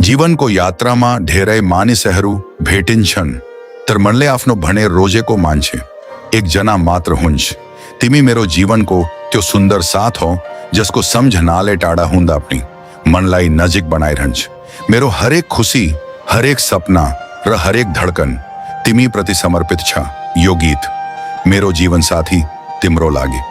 जीवनको यात्रामा धेरै मानिसहरू भेटिन्छन्, तर मनले आफ्नो भनेर रोजेको मान्छे एकजना मात्र हुन्छ। तिमी मेरो जीवनको त्यो सुन्दर साथ हो जसको सम्झनाले टाढा हुँदा पनि मनलाई नजिक बनाइरहन्छ। मेरो हरेक खुसी, हरेक सपना र हरेक धडकन तिमी प्रति समर्पित छ। यो गीत मेरो जीवन साथी तिम्रो लागि।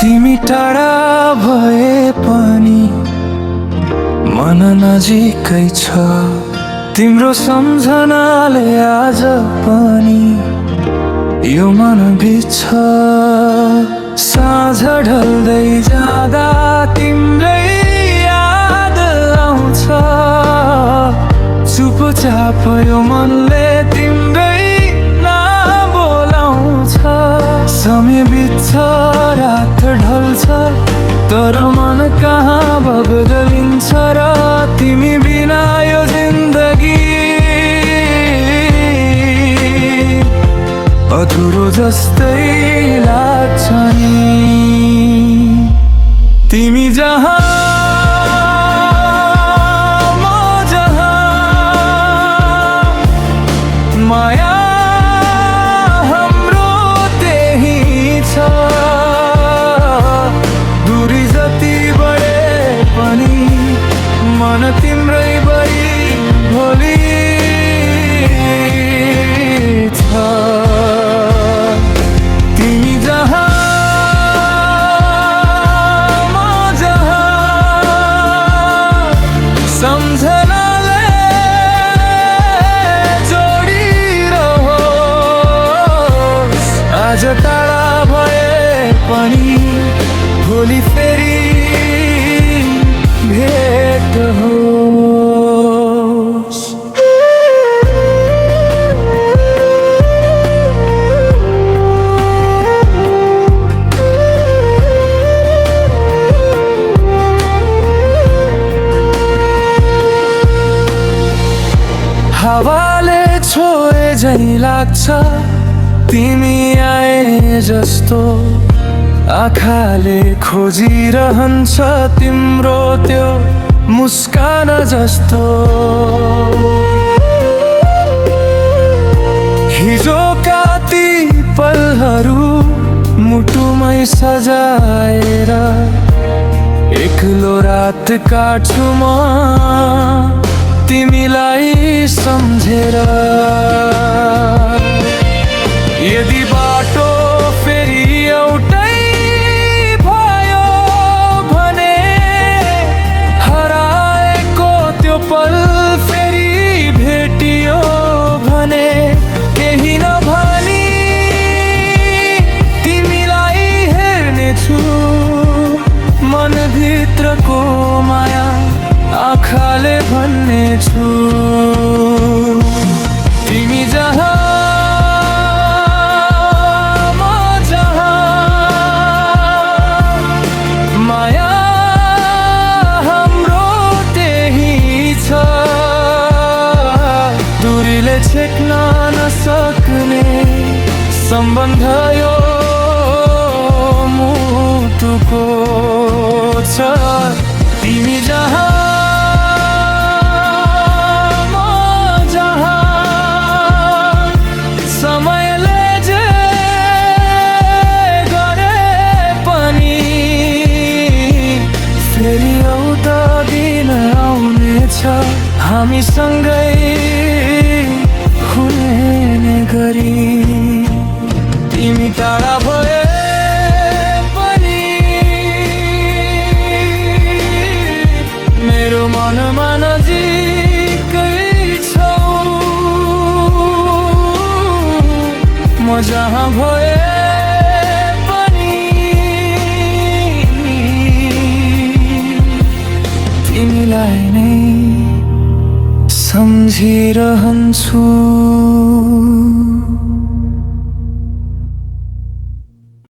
तिमी टाढा भए पनि मन नजिकै छ। तिम्रो सम्झनाले आज पनि यो मन बिच छ। साँझ ढल्दै जाँदा तिम्रै याद आउँछ। चुपचाप यो मनले तिम्रै नाम बोलाउँछ। समय बित्छ, रात ढल्छ, तर मन कहाँ बदलिन्छ र तिमी बिना यो जिन्दगी अधुरो जस्तै लाग्छ नि। तिमी जहाँ म जहाँ, माया हाम्रो त्यही छ। दूरी जति बढे पनि मन तिम्रै भई भोलि छ। तिमी जहाँ म जहाँ, सम्झनाले जोडिरहोस्। आज टाढा भए पनि भोलि फेरि भेट होस्। हावाले छोए झै लाग्छ तिमी आए जस्तो। आँखाले खोजिरहन्छ तिम्रो त्यो मुस्कान जस्तो। हिजोका ती पलहरू मुटुमै सजाएर एक्लो रात काट्छु म तिमीलाई सम्झेर। यदि बाटो फेरि एउटै भयो भने, हराएको त्यो पल फेरि भेटियो भने, केही नभनी तिमीलाई हेर्नेछु। मनभित्रको माया आँखाले भन्नेछु। तिमी जहाँ म जहाँ, माया हाम्रो त्यही छ। दूरीले छेक्न नसक्ने सम्बन्ध यो मुटुको छ। तिमी जहाँ हामी सँगै हुने गरी। तिमी टाढा भए पनि मेरो मनमा नजिकै छौ। म जहाँ भए पनि तिमीलाई नै सम्झिरहन्छु।